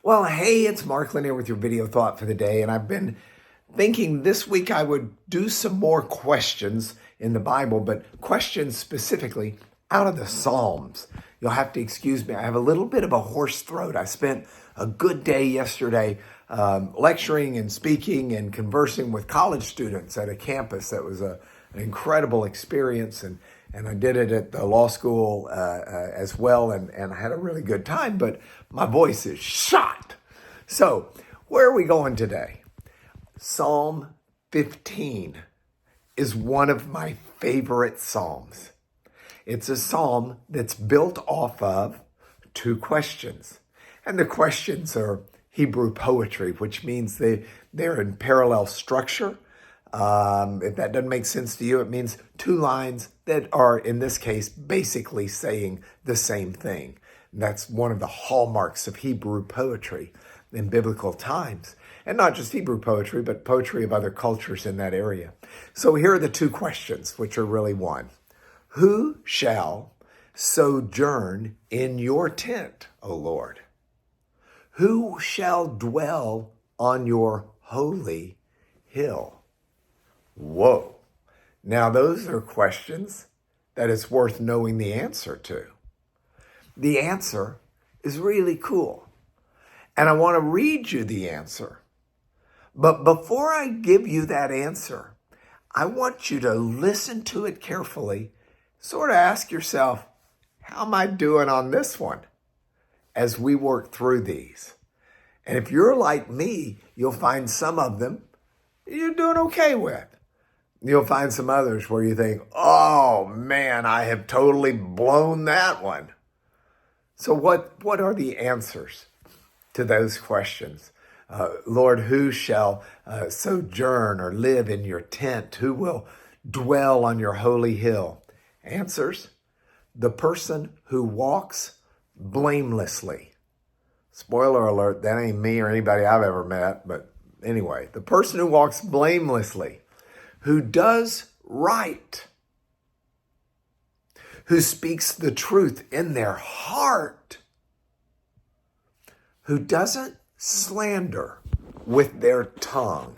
Well, hey, it's Mark Lanier with your video thought for the day, and I've been thinking this week I would do some more questions in the Bible, but questions specifically out of the Psalms. You'll have to excuse me. I have a little bit of a hoarse throat. I spent a good day yesterday lecturing and speaking and conversing with college students at a campus. That was an incredible experience, and I did it at the law school as well, and I had a really good time, but my voice is shot. So, where are we going today? Psalm 15 is one of my favorite psalms. It's a psalm that's built off of two questions. And the questions are Hebrew poetry, which means they're in parallel structure. If that doesn't make sense to you, it means two lines that are, in this case, basically saying the same thing. And that's one of the hallmarks of Hebrew poetry in biblical times. And not just Hebrew poetry, but poetry of other cultures in that area. So here are the two questions, which are really one. Who shall sojourn in your tent, O Lord? Who shall dwell on your holy hill? Whoa. Now, those are questions that it's worth knowing the answer to. The answer is really cool. And I want to read you the answer. But before I give you that answer, I want you to listen to it carefully, sort of ask yourself, how am I doing on this one as we work through these? And if you're like me, you'll find some of them you're doing okay with. You'll find some others where you think, oh man, I have totally blown that one. So what are the answers to those questions? Lord, who shall sojourn or live in your tent? Who will dwell on your holy hill? Answers: the person who walks blamelessly. Spoiler alert, that ain't me or anybody I've ever met, but anyway, the person who walks blamelessly, who does right, who speaks the truth in their heart, who doesn't slander with their tongue.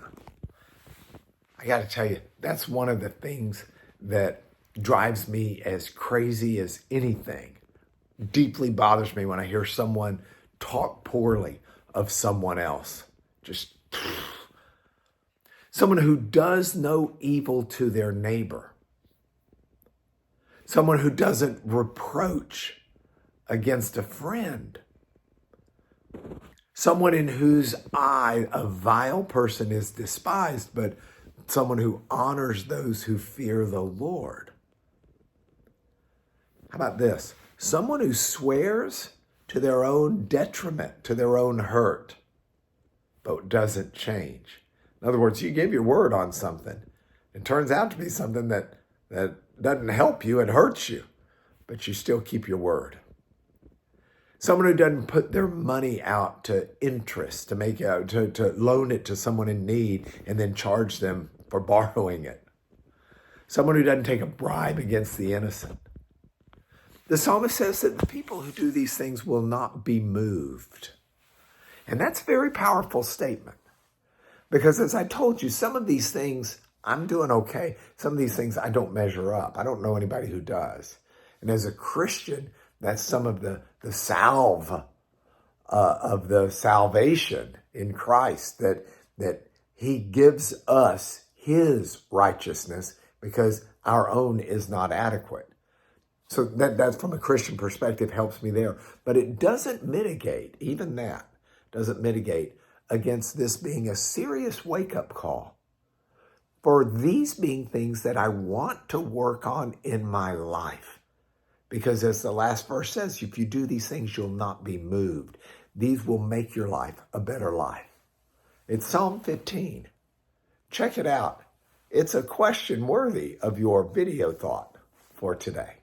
I got to tell you, that's one of the things that drives me as crazy as anything. Deeply bothers me when I hear someone talk poorly of someone else. Just someone who does no evil to their neighbor. Someone who doesn't reproach against a friend. Someone in whose eye a vile person is despised, but someone who honors those who fear the Lord. How about this? Someone who swears to their own detriment, to their own hurt, but doesn't change. In other words, you give your word on something. It turns out to be something that doesn't help you, it hurts you, but you still keep your word. Someone who doesn't put their money out to interest, to loan it to someone in need and then charge them for borrowing it. Someone who doesn't take a bribe against the innocent. The psalmist says that the people who do these things will not be moved. And that's a very powerful statement. Because as I told you, some of these things I'm doing okay. Some of these things I don't measure up. I don't know anybody who does. And as a Christian, that's some of the salve of the salvation in Christ, that he gives us his righteousness because our own is not adequate. So that from a Christian perspective helps me there. But it doesn't mitigate, even that doesn't mitigate against this being a serious wake-up call for these being things that I want to work on in my life. Because as the last verse says, if you do these things, you'll not be moved. These will make your life a better life. It's Psalm 15. Check it out. It's a question worthy of your video thought for today.